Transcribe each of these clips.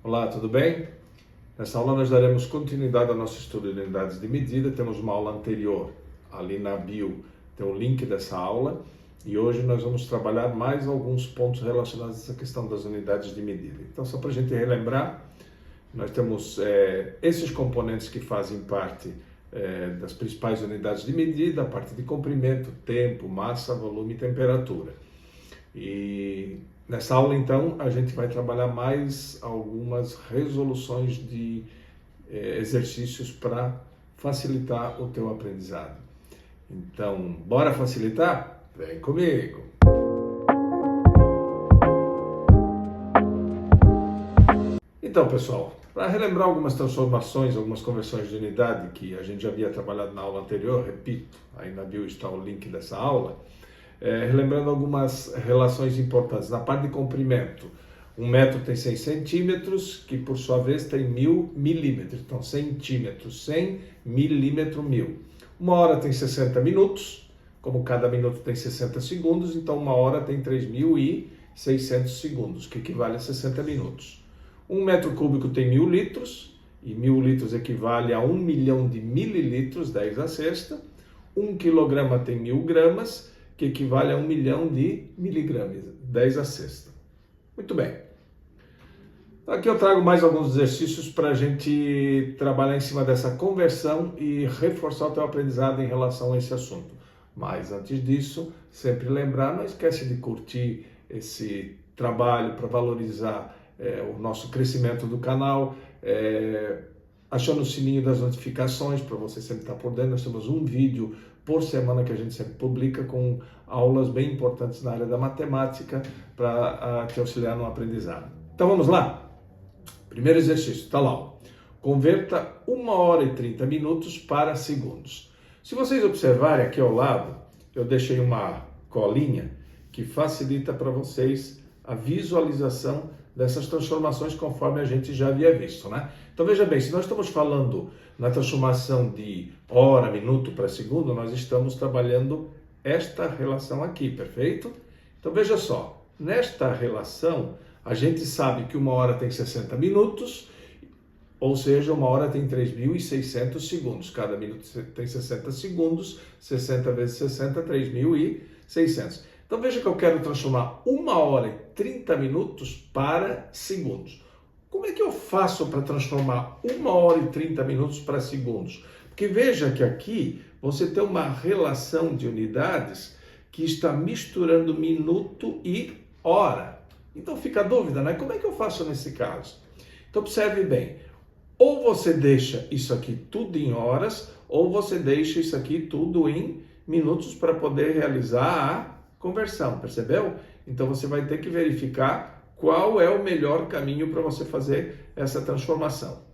Olá, tudo bem? Nessa aula nós daremos continuidade ao nosso estudo de unidades de medida. Temos uma aula anterior, ali na bio tem o link dessa aula, e hoje nós vamos trabalhar mais alguns pontos relacionados a essa questão das unidades de medida. Então, só para a gente relembrar, nós temos esses componentes que fazem parte das principais unidades de medida: a parte de comprimento, tempo, massa, volume e temperatura. E nessa aula, então, a gente vai trabalhar mais algumas resoluções de exercícios para facilitar o teu aprendizado. Então, bora facilitar? Vem comigo! Então, pessoal, para relembrar algumas transformações, algumas conversões de unidade que a gente já havia trabalhado na aula anterior, repito, aí na bio está o link dessa aula. Relembrando algumas relações importantes. Na parte de comprimento, 1 metro tem 100 centímetros, que por sua vez tem 1000 milímetros. Então, centímetros, 100, milímetro, 1000. 1 hora tem 60 minutos, como cada minuto tem 60 segundos, então 1 hora tem 3.600 segundos, que equivale a 60 minutos. 1 metro cúbico tem 1000 litros, e 1000 litros equivale a 1 milhão de mililitros, 10 à sexta. 1 quilograma tem 1000 gramas, que equivale a 1 milhão de miligramas, 10 à sexta. Muito bem. Aqui eu trago mais alguns exercícios para a gente trabalhar em cima dessa conversão e reforçar o teu aprendizado em relação a esse assunto. Mas antes disso, sempre lembrar, não esquece de curtir esse trabalho para valorizar o nosso crescimento do canal, aciona o sininho das notificações para você sempre estar por dentro. Nós temos um vídeo por semana que a gente sempre publica com aulas bem importantes na área da matemática para te auxiliar no aprendizado. Então vamos lá? Primeiro exercício, está lá. Ó. Converta 1 hora e 30 minutos para segundos. Se vocês observarem aqui ao lado, eu deixei uma colinha que facilita para vocês a visualização dessas transformações conforme a gente já havia visto, né? Então veja bem, se nós estamos falando na transformação de hora, minuto para segundo, nós estamos trabalhando esta relação aqui, perfeito? Então veja só, nesta relação a gente sabe que 1 hora tem 60 minutos, ou seja, 1 hora tem 3.600 segundos, cada minuto tem 60 segundos, 60 vezes 60, 3.600. Então veja que eu quero transformar 1 hora e 30 minutos para segundos. Como é que eu faço para transformar 1 hora e 30 minutos para segundos? Porque veja que aqui você tem uma relação de unidades que está misturando minuto e hora. Então fica a dúvida, né? Como é que eu faço nesse caso? Então observe bem, ou você deixa isso aqui tudo em horas, ou você deixa isso aqui tudo em minutos para poder realizar a conversão, percebeu? Então você vai ter que verificar qual é o melhor caminho para você fazer essa transformação.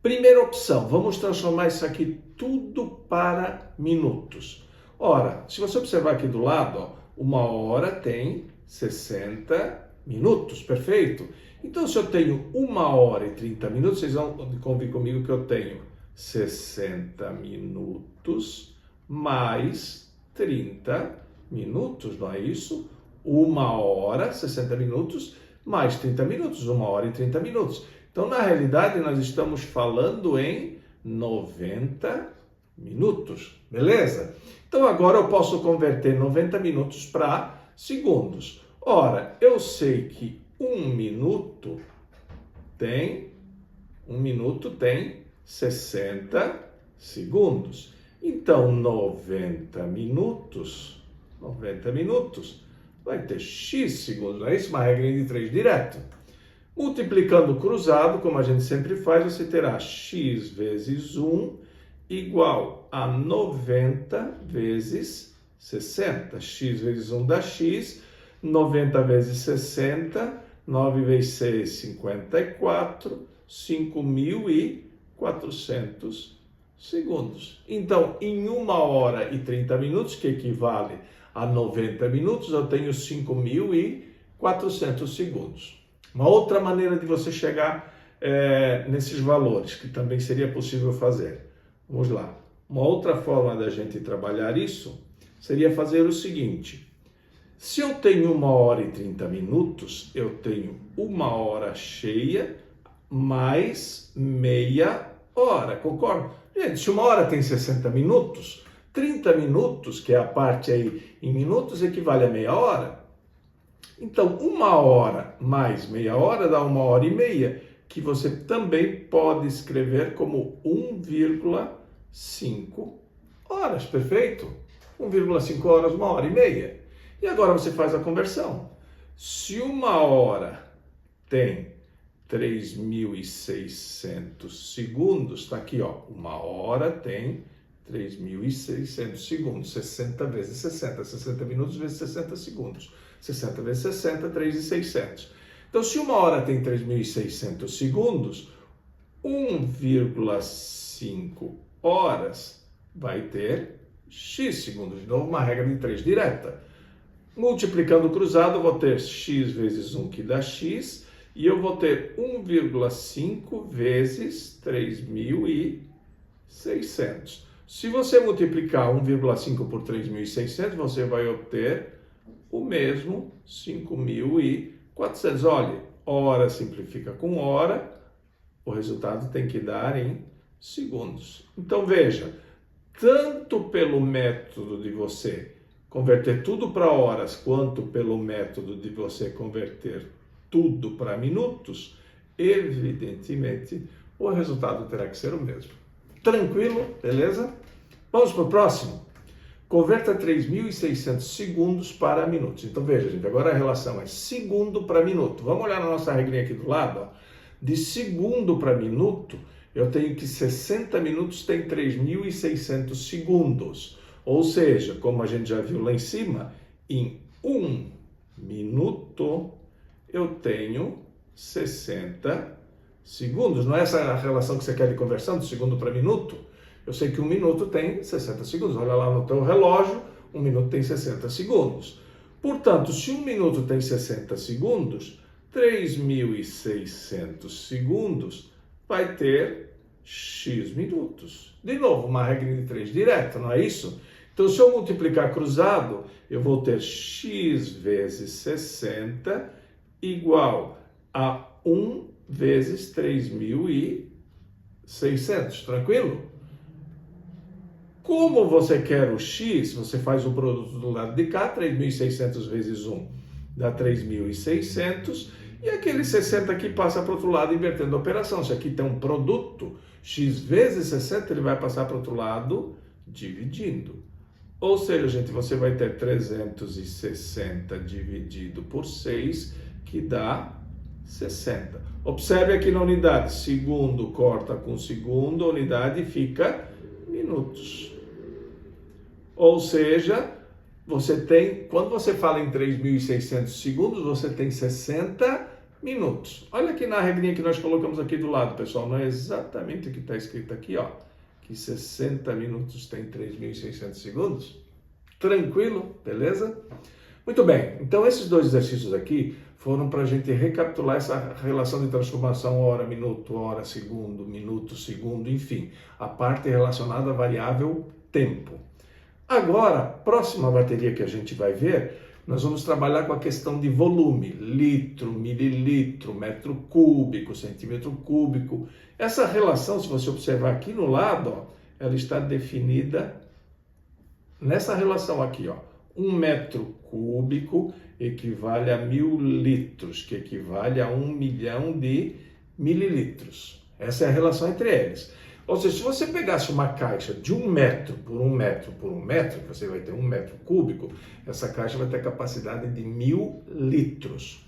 Primeira opção, vamos transformar isso aqui tudo para minutos. Ora, se você observar aqui do lado, ó, 1 hora tem 60 minutos, perfeito? Então se eu tenho 1 hora e 30 minutos, vocês vão convir comigo que eu tenho 60 minutos mais 30 minutos, não é isso? 1 hora, 60 minutos, mais 30 minutos, 1 hora e 30 minutos. Então, na realidade, nós estamos falando em 90 minutos, beleza? Então, agora eu posso converter 90 minutos para segundos. Ora, eu sei que 1 minuto tem 60 segundos. Então, 90 minutos vai ter x segundos, não é isso? Uma regrinha de 3 direto. Multiplicando cruzado, como a gente sempre faz, você terá x vezes 1 igual a 90 vezes 60. X vezes 1 dá x, 90 vezes 60, 9 vezes 6, 54, 5.400 segundos. Então, em 1 hora e 30 minutos, que equivale a 90 minutos, eu tenho 5.400 segundos. Uma outra maneira de você chegar nesses valores, que também seria possível fazer. Vamos lá. Uma outra forma da gente trabalhar isso seria fazer o seguinte. Se eu tenho 1 hora e 30 minutos, eu tenho 1 hora cheia mais meia hora, concorda? Gente, se uma hora tem 60 minutos, 30 minutos, que é a parte aí em minutos, equivale a meia hora. Então, uma hora mais meia hora dá 1h30, que você também pode escrever como 1,5 horas, perfeito? 1,5 horas, 1h30. E agora você faz a conversão. Se uma hora tem 3.600 segundos, está aqui, ó, uma hora tem 3.600 segundos, 60 vezes 60, 60 minutos vezes 60 segundos, 60 vezes 60, 3.600. Então, se uma hora tem 3.600 segundos, 1,5 horas vai ter x segundos. De novo, uma regra de 3 direta. Multiplicando o cruzado, eu vou ter x vezes 1, que dá x, e eu vou ter 1,5 vezes 3.600. Se você multiplicar 1,5 por 3.600, você vai obter o mesmo 5.400. Olha, hora simplifica com hora, o resultado tem que dar em segundos. Então veja, tanto pelo método de você converter tudo para horas, quanto pelo método de você converter tudo para minutos, evidentemente o resultado terá que ser o mesmo. Tranquilo? Beleza? Vamos para o próximo? Converta 3.600 segundos para minutos. Então veja, gente, agora a relação é segundo para minuto. Vamos olhar na nossa regrinha aqui do lado, ó. De segundo para minuto, eu tenho que 60 minutos tem 3.600 segundos. Ou seja, como a gente já viu lá em cima, em 1 minuto eu tenho 60 segundos. Não é essa a relação que você quer de conversão, de segundo para minuto? Eu sei que 1 minuto tem 60 segundos. Olha lá no teu relógio, 1 minuto tem 60 segundos. Portanto, se 1 minuto tem 60 segundos, 3.600 segundos vai ter x minutos. De novo, uma regra de 3 direta, não é isso? Então, se eu multiplicar cruzado, eu vou ter x vezes 60 igual a 1 vezes 3.600. Tranquilo? Como você quer o x, você faz o produto do lado de cá, 3.600 vezes 1 dá 3.600, e aquele 60 aqui passa para o outro lado invertendo a operação. Se aqui tem um produto, x vezes 60, ele vai passar para o outro lado dividindo. Ou seja, gente, você vai ter 360 dividido por 6, que dá 60. Observe aqui na unidade, segundo corta com segundo, a unidade fica minutos. Ou seja, você tem, quando você fala em 3.600 segundos, você tem 60 minutos. Olha aqui na regrinha que nós colocamos aqui do lado, pessoal, não é exatamente o que está escrito aqui, ó, que 60 minutos tem 3.600 segundos. Tranquilo? Beleza? Muito bem, então esses dois exercícios aqui foram para a gente recapitular essa relação de transformação hora, minuto, segundo, enfim, a parte relacionada à variável tempo. Agora, próxima bateria que a gente vai ver, nós vamos trabalhar com a questão de volume, litro, mililitro, metro cúbico, centímetro cúbico. Essa relação, se você observar aqui no lado, ó, ela está definida nessa relação aqui, ó. 1 metro cúbico equivale a 1.000 litros, que equivale a 1 milhão de mililitros. Essa é a relação entre eles. Ou seja, se você pegasse uma caixa de 1 metro por 1 metro por 1 metro, você vai ter 1 metro cúbico, essa caixa vai ter capacidade de 1.000 litros.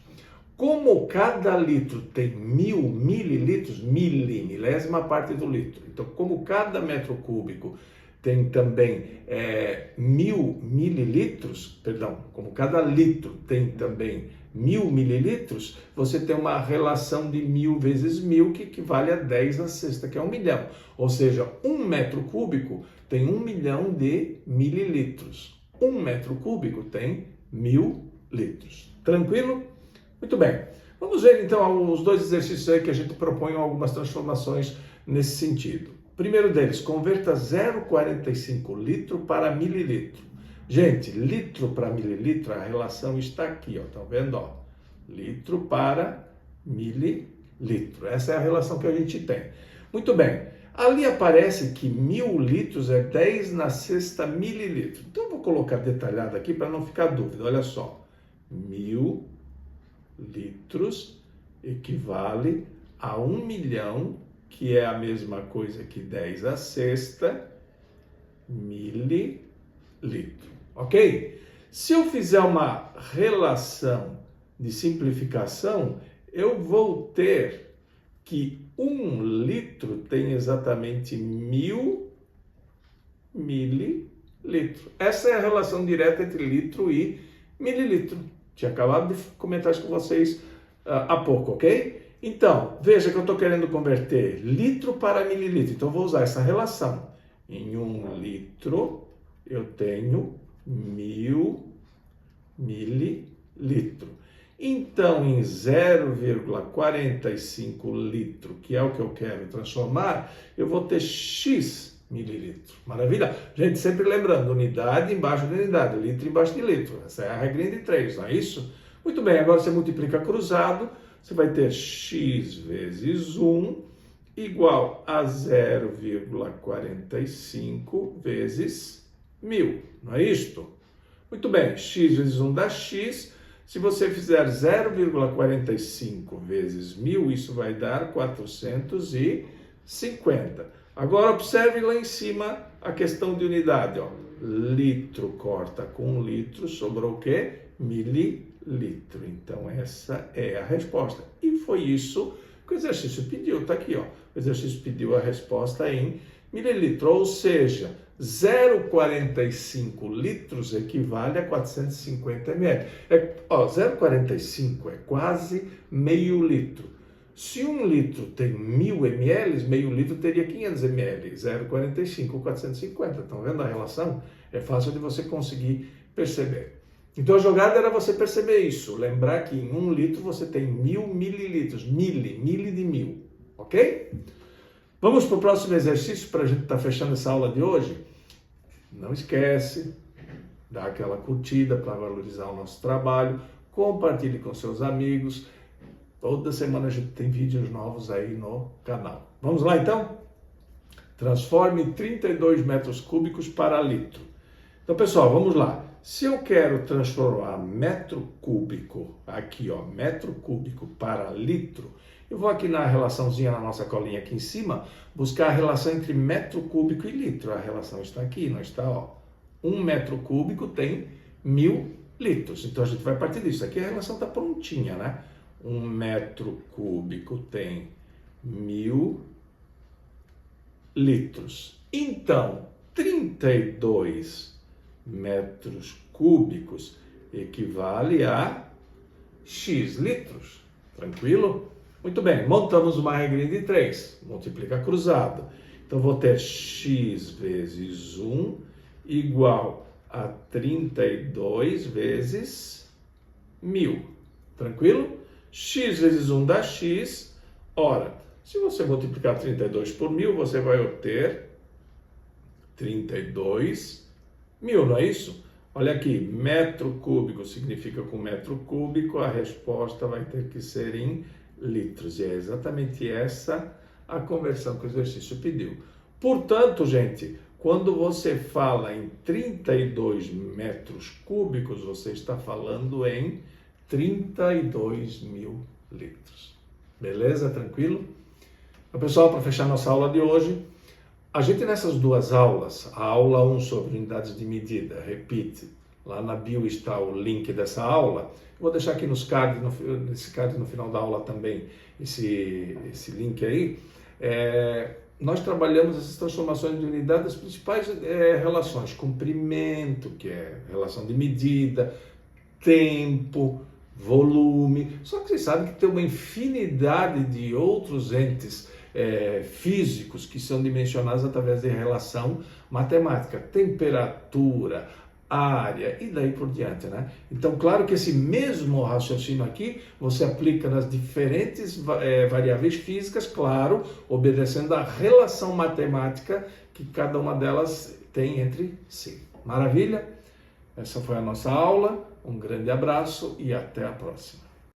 Como cada litro tem 1.000 mililitros, milésima parte do litro, então como cada metro cúbico tem também 1.000 mililitros, perdão, como cada litro tem também 1.000 mililitros, você tem uma relação de 1.000 vezes 1.000, que equivale a 10 na sexta, que é 1 milhão. Ou seja, 1 metro cúbico tem 1 milhão de mililitros. 1 metro cúbico tem 1.000 litros. Tranquilo? Muito bem. Vamos ver então os dois exercícios aí que a gente propõe algumas transformações nesse sentido. Primeiro deles, converta 0,45 litro para mililitro. Gente, litro para mililitro, a relação está aqui, ó, tá vendo? Ó? Litro para mililitro. litro. Essa é a relação que a gente tem. Muito bem. Ali aparece que 1.000 litros é 10 na sexta mililitro. Então, eu vou colocar detalhado aqui para não ficar dúvida. Olha só. 1.000 litros equivale a 1 milhão, que é a mesma coisa que 10 à sexta mililitro. Ok? Se eu fizer uma relação de simplificação, eu vou ter que 1 litro tem exatamente 1.000 mililitros. Essa é a relação direta entre litro e mililitro. Tinha acabado de comentar isso com vocês há pouco, ok? Então, veja que eu estou querendo converter litro para mililitro. Então, eu vou usar essa relação. Em 1 litro, eu tenho 1.000 mililitros. Então, em 0,45 litro, que é o que eu quero transformar, eu vou ter X mililitro. Maravilha? Gente, sempre lembrando, unidade embaixo de unidade, litro embaixo de litro. Essa é a regrinha de 3, não é isso? Muito bem, agora você multiplica cruzado, você vai ter X vezes 1 igual a 0,45 vezes 1.000, não é isto? Muito bem, X vezes 1 dá X. Se você fizer 0,45 vezes 1.000, isso vai dar 450. Agora, observe lá em cima a questão de unidade. Ó. Litro corta com litro, sobrou o quê? Mililitro. Então, essa é a resposta. E foi isso que o exercício pediu. Está aqui, ó. O exercício pediu a resposta em mililitro, ou seja, 0,45 litros equivale a 450 ml. 0,45 é quase meio litro. Se 1 litro tem 1.000 ml, meio litro teria 500 ml. 0,45, 450. Estão vendo a relação? É fácil de você conseguir perceber. Então a jogada era você perceber isso. Lembrar que em 1 litro você tem 1.000 mililitros. Mili de 1.000. Ok? Vamos para o próximo exercício para a gente estar fechando essa aula de hoje. Não esquece, dá aquela curtida para valorizar o nosso trabalho, compartilhe com seus amigos. Toda semana a gente tem vídeos novos aí no canal. Vamos lá então? Transforme 32 metros cúbicos para litro. Então, pessoal, vamos lá. Se eu quero transformar metro cúbico, aqui ó, metro cúbico para litro, eu vou aqui na relaçãozinha, na nossa colinha aqui em cima, buscar a relação entre metro cúbico e litro. A relação está aqui, não está? Ó. 1 metro cúbico tem 1.000 litros. Então a gente vai partir disso. Aqui a relação está prontinha, né? 1 metro cúbico tem 1.000 litros. Então, 32 metros cúbicos equivale a X litros. Tranquilo? Muito bem, montamos uma regrinha de 3, multiplica cruzado. Então, vou ter X vezes 1 igual a 32 vezes 1.000. Tranquilo? X vezes 1 dá X. Ora, se você multiplicar 32 por 1.000, você vai obter 32.000, não é isso? Olha aqui, metro cúbico significa com metro cúbico, a resposta vai ter que ser em litros. E é exatamente essa a conversão que o exercício pediu. Portanto, gente, quando você fala em 32 metros cúbicos, você está falando em 32.000 litros. Beleza? Tranquilo? Então, pessoal, para fechar nossa aula de hoje, a gente nessas duas aulas, a aula 1 sobre unidades de medida, repite, lá na bio está o link dessa aula. Eu vou deixar aqui nesse card no final da aula também, esse link aí. Nós trabalhamos essas transformações de unidade, das principais relações, comprimento, que é relação de medida, tempo, volume. Só que vocês sabem que tem uma infinidade de outros entes físicos que são dimensionados através de relação matemática, temperatura, área e daí por diante, né? Então, claro que esse mesmo raciocínio aqui você aplica nas diferentes variáveis físicas, claro, obedecendo à relação matemática que cada uma delas tem entre si. Maravilha? Essa foi a nossa aula. Um grande abraço e até a próxima.